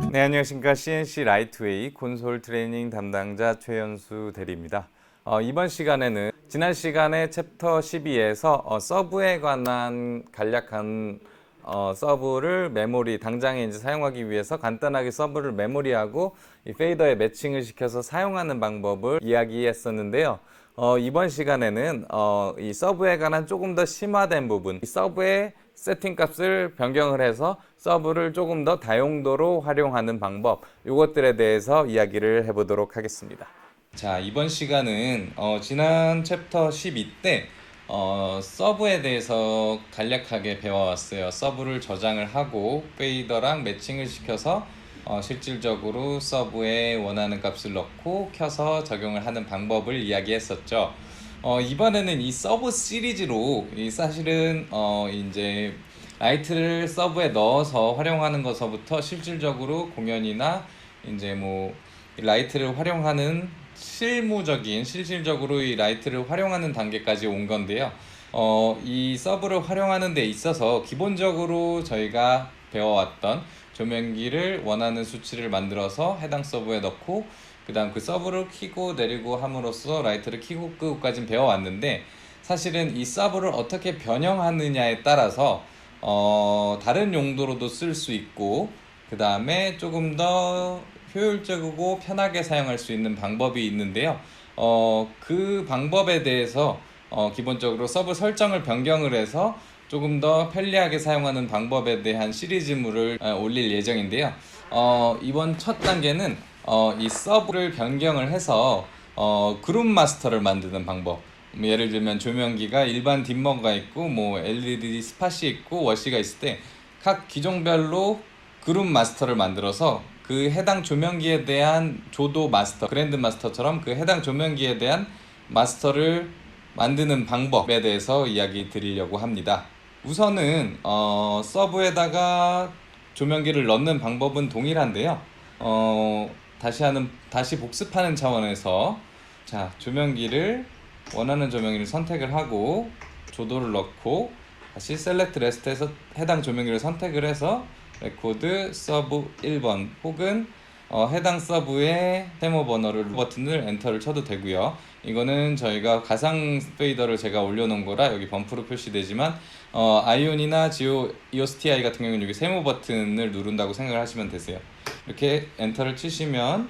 네, 안녕하십니까. CNC 라이트웨이 콘솔 트레이닝 담당자 최현수 대리입니다. 이번 시간에는 지난 시간에 챕터 12에서 서브에 관한 간략한 서브를 메모리 당장에 이제 사용하기 위해서 간단하게 서브를 메모리하고 이 페이더에 매칭을 시켜서 사용하는 방법을 이야기했었는데요. 이번 시간에는 이 서브에 관한 조금 더 심화된 부분, 이 서브의 세팅 값을 변경을 해서 서브를 조금 더 다용도로 활용하는 방법, 이것들에 대해서 이야기를 해보도록 하겠습니다. 자, 이번 시간은 지난 챕터 12 때 서브에 대해서 간략하게 배워왔어요. 서브를 저장을 하고 페이더랑 매칭을 시켜서 실질적으로 서브에 원하는 값을 넣고 켜서 적용을 하는 방법을 이야기했었죠. 이번에는 이 서브 시리즈로 사실은 이제 라이트를 서브에 넣어서 활용하는 것서부터 실질적으로 공연이나 이제 뭐 라이트를 활용하는 실질적으로 이 라이트를 활용하는 단계까지 온 건데요. 이 서브를 활용하는 데 있어서 기본적으로 저희가 배워왔던 조명기를 원하는 수치를 만들어서 해당 서브에 넣고 그 다음 그 서브를 켜고 내리고 함으로써 라이트를 켜고 끄고까지는 배워왔는데, 사실은 이 서브를 어떻게 변형하느냐에 따라서 다른 용도로도 쓸 수 있고 그 다음에 조금 더 효율적이고 편하게 사용할 수 있는 방법이 있는데요. 그 방법에 대해서 기본적으로 서브 설정을 변경을 해서 조금 더 편리하게 사용하는 방법에 대한 시리즈물을 올릴 예정인데요. 이번 첫 단계는 이 서브를 변경을 해서 그룹 마스터를 만드는 방법. 예를 들면 조명기가 일반 딤머가 있고 뭐 LED 스팟이 있고 워시가 있을 때 각 기종별로 그룹 마스터를 만들어서 그 해당 조명기에 대한 조도 마스터, 그랜드 마스터처럼 그 해당 조명기에 대한 마스터를 만드는 방법에 대해서 이야기 드리려고 합니다. 우선은 서브에다가 조명기를 넣는 방법은 동일한데요. 다시 복습하는 차원에서, 자, 조명기를 원하는 조명기를 선택을 하고 조도를 넣고 다시 셀렉트 레스트에서 해당 조명기를 선택을 해서 레코드 서브 1번 혹은 해당 서브의 세모 번호를 버튼을 엔터를 쳐도 되고요. 이거는 저희가 가상 페이더를 제가 올려놓은 거라 여기 범프로 표시되지만 아이온이나 지오 EOS TI 같은 경우는 여기 세모 버튼을 누른다고 생각을 하시면 되세요. 이렇게 엔터를 치시면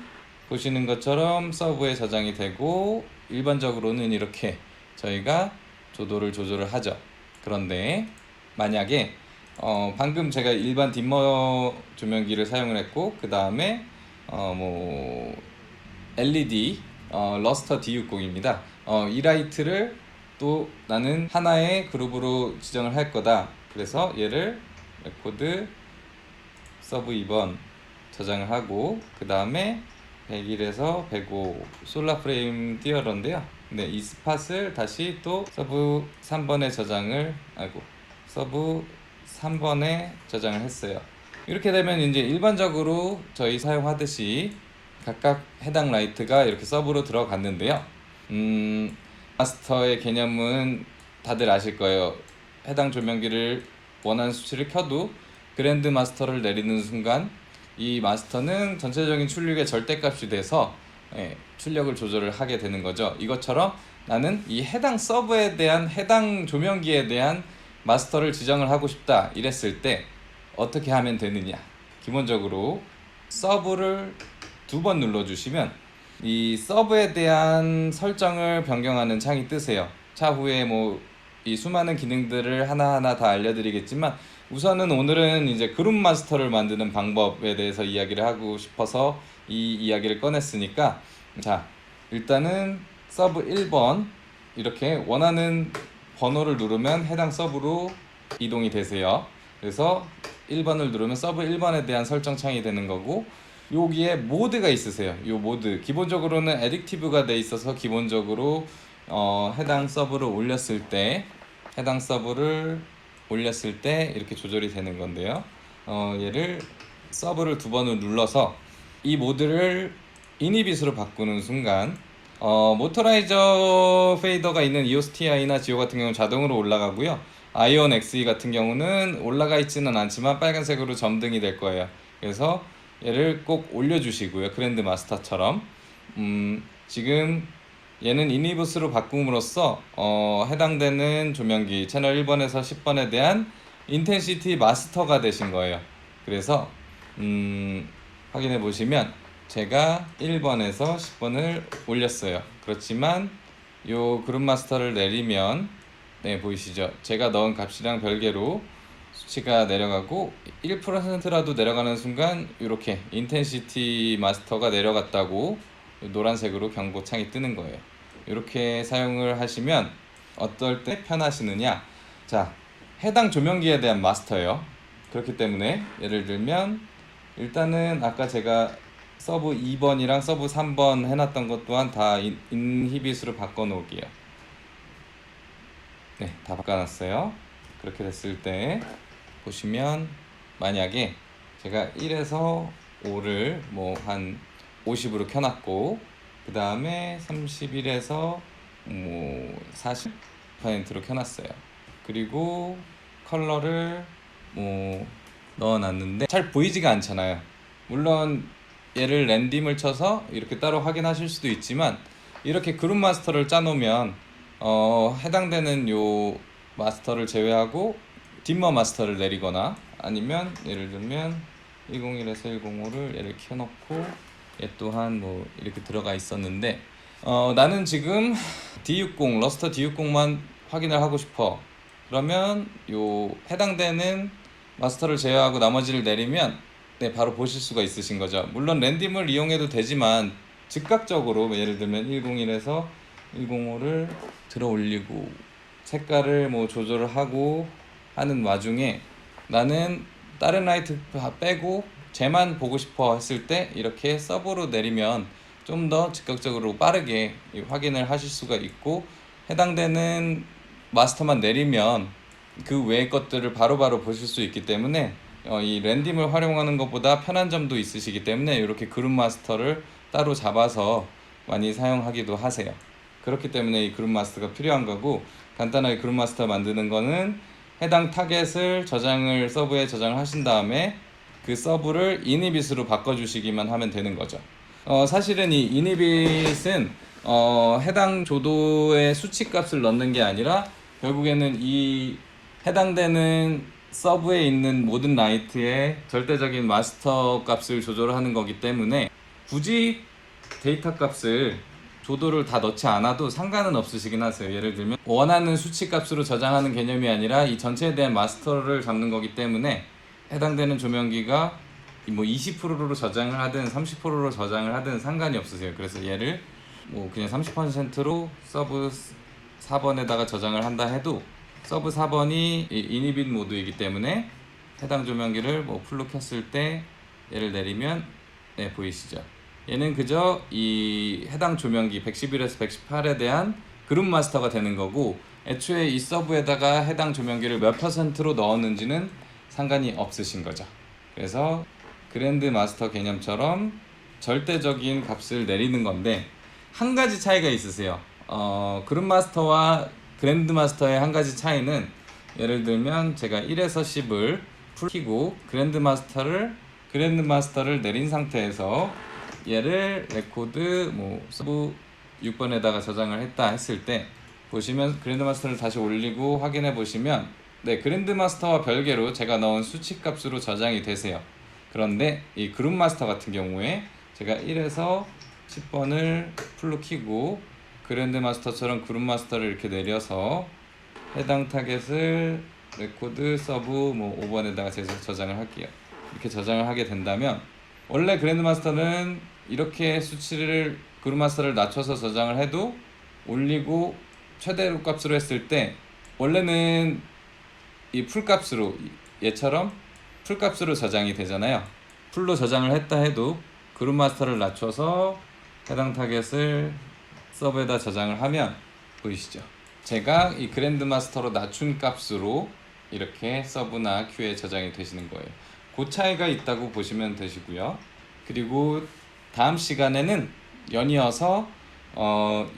보시는 것처럼 서브에 저장이 되고, 일반적으로는 이렇게 저희가 조도를 조절을 하죠. 그런데 만약에 방금 제가 일반 딤머 조명기를 사용을 했고 그 다음에 뭐 LED 러스터 D60입니다. 이 라이트를 또 나는 하나의 그룹으로 지정을 할 거다. 그래서 얘를 레코드 서브 2번 저장을 하고 그 다음에 101에서 105 솔라 프레임 띄어런데요. 네, 이 스팟을 다시 또 서브 3번에 서브 3번에 저장을 했어요. 이렇게 되면 이제 일반적으로 저희 사용하듯이 각각 해당 라이트가 이렇게 서브로 들어갔는데요. 마스터의 개념은 다들 아실 거예요. 해당 조명기를 원하는 수치를 켜도 그랜드 마스터를 내리는 순간 이 마스터는 전체적인 출력의 절대값이 돼서 출력을 조절을 하게 되는 거죠. 이것처럼 나는 이 해당 서브에 대한 해당 조명기에 대한 마스터를 지정을 하고 싶다 이랬을 때 어떻게 하면 되느냐. 기본적으로 서브를 2번 눌러주시면 이 서브에 대한 설정을 변경하는 창이 뜨세요. 차후에 뭐 이 수많은 기능들을 하나하나 다 알려드리겠지만 우선은 오늘은 이제 그룹 마스터를 만드는 방법에 대해서 이야기를 하고 싶어서 이 이야기를 꺼냈으니까, 자, 일단은 서브 1번 이렇게 원하는 번호를 누르면 해당 서브로 이동이 되세요. 그래서 1번을 누르면 서브 1번에 대한 설정 창이 되는 거고, 여기에 모드가 있으세요. 이 모드 기본적으로는 에딕티브가 돼 있어서 기본적으로 해당 서브를 올렸을 때 이렇게 조절이 되는 건데요. 얘를 서브를 2번을 눌러서 이 모드를 이니빗으로 바꾸는 순간 모터라이저 페이더가 있는 EOS TI나 지오 같은 경우는 자동으로 올라가고요. 아이온 XE 같은 경우는 올라가 있지는 않지만 빨간색으로 점등이 될 거예요. 그래서 얘를 꼭 올려주시고요. 그랜드 마스터처럼. 지금 얘는 이니부스로 바꿈으로써 해당되는 조명기 채널 1번에서 10번에 대한 인텐시티 마스터가 되신 거예요. 그래서 확인해 보시면 제가 1번에서 10번을 올렸어요. 그렇지만 요 그룹 마스터를 내리면 네, 보이시죠? 제가 넣은 값이랑 별개로 수치가 내려가고 1%라도 내려가는 순간 이렇게 인텐시티 마스터가 내려갔다고 노란색으로 경고창이 뜨는 거예요. 이렇게 사용을 하시면 어떨 때 편하시느냐? 자, 해당 조명기에 대한 마스터예요. 그렇기 때문에 예를 들면 일단은 아까 제가 서브 2번이랑 서브 3번 해놨던 것 또한 다 인히빗으로 바꿔놓을게요. 네, 다 바꿔놨어요. 그렇게 됐을 때 보시면 만약에 제가 1에서 5를 뭐 한 50으로 켜놨고 그 다음에 31에서 뭐 40%로 켜놨어요. 그리고 컬러를 뭐 넣어놨는데 잘 보이지가 않잖아요. 물론 얘를 랜딤을 쳐서 이렇게 따로 확인하실 수도 있지만 이렇게 그룹 마스터를 짜놓으면 해당되는 요 마스터를 제외하고 딤머 마스터를 내리거나 아니면 예를 들면 101에서 105를 얘를 켜놓고 얘 또한 뭐 이렇게 들어가 있었는데 나는 지금 D60 러스터 D60만 확인을 하고 싶어. 그러면 요 해당되는 마스터를 제외하고 나머지를 내리면 네, 바로 보실 수가 있으신 거죠. 물론 랜딤을 이용해도 되지만 즉각적으로 예를 들면 101에서 105를 들어 올리고 색깔을 뭐 조절을 하고 하는 와중에 나는 다른 라이트 빼고 쟤만 보고 싶어 했을 때 이렇게 서브로 내리면 좀 더 즉각적으로 빠르게 확인을 하실 수가 있고 해당되는 마스터만 내리면 그 외의 것들을 바로바로 보실 수 있기 때문에 이 랜딤을 활용하는 것보다 편한 점도 있으시기 때문에 이렇게 그룹 마스터를 따로 잡아서 많이 사용하기도 하세요. 그렇기 때문에 이 그룹 마스터가 필요한 거고 간단하게 그룹 마스터 만드는 거는 해당 타겟을 서브에 저장을 하신 다음에 그 서브를 이니빗으로 바꿔주시기만 하면 되는 거죠. 사실은 이 이니빗은 해당 조도의 수치값을 넣는 게 아니라 결국에는 이 해당되는 서브에 있는 모든 라이트의 절대적인 마스터 값을 조절하는 거기 때문에 굳이 데이터 값을 조도를 다 넣지 않아도 상관은 없으시긴 하세요. 예를 들면 원하는 수치 값으로 저장하는 개념이 아니라 이 전체에 대한 마스터를 잡는 거기 때문에 해당되는 조명기가 뭐 20%로 저장을 하든 30%로 저장을 하든 상관이 없으세요. 그래서 얘를 뭐 그냥 30%로 서브 4번에다가 저장을 한다 해도 서브 4번이 이니빗 모드이기 때문에 해당 조명기를 뭐 풀로 켰을 때 얘를 내리면 네, 보이시죠? 얘는 그저 이 해당 조명기 111에서 118에 대한 그룹 마스터가 되는 거고 애초에 이 서브에다가 해당 조명기를 몇 %로 넣었는지는 상관이 없으신 거죠. 그래서 그랜드 마스터 개념처럼 절대적인 값을 내리는 건데 한 가지 차이가 있으세요. 그룹 마스터와 그랜드 마스터의 한 가지 차이는 예를 들면 제가 1에서 10을 풀 켜고 그랜드 마스터를 내린 상태에서 얘를 레코드 뭐 서브 6번에다가 저장을 했다 했을 때 보시면 그랜드 마스터를 다시 올리고 확인해 보시면 네, 그랜드 마스터와 별개로 제가 넣은 수치 값으로 저장이 되세요. 그런데 이 그룹 마스터 같은 경우에 제가 1에서 10번을 풀로 켜고 그랜드 마스터처럼 그룹 마스터를 이렇게 내려서 해당 타겟을 레코드 서브 뭐 5번에다가 저장을 할게요. 이렇게 저장을 하게 된다면 원래 그랜드 마스터는 이렇게 수치를 그룹 마스터를 낮춰서 저장을 해도 올리고 최대로 값으로 했을 때 원래는 이 풀값으로 얘처럼 풀값으로 저장이 되잖아요. 풀로 저장을 했다 해도 그룹 마스터를 낮춰서 해당 타겟을 서브에다 저장을 하면 보이시죠? 제가 이 그랜드 마스터로 낮춘 값으로 이렇게 서브나 큐에 저장이 되시는 거예요. 그 차이가 있다고 보시면 되시고요. 그리고 다음 시간에는 연이어서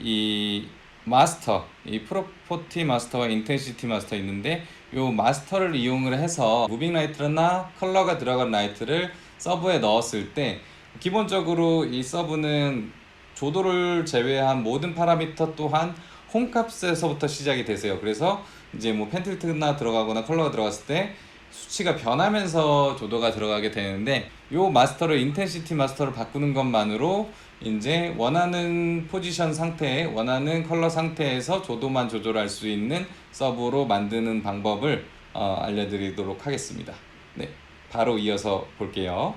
이 마스터, 이 프로퍼티 마스터와 인텐시티 마스터 있는데 이 마스터를 이용을 해서 무빙 라이트나 컬러가 들어간 라이트를 서브에 넣었을 때 기본적으로 이 서브는 조도를 제외한 모든 파라미터 또한 홈값에서부터 시작이 되세요. 그래서 이제 뭐 펜틸트나 들어가거나 컬러가 들어갔을 때 수치가 변하면서 조도가 들어가게 되는데, 요 마스터를 인텐시티 마스터를 바꾸는 것만으로 이제 원하는 포지션 상태에 원하는 컬러 상태에서 조도만 조절할 수 있는 서브로 만드는 방법을 알려드리도록 하겠습니다. 네, 바로 이어서 볼게요.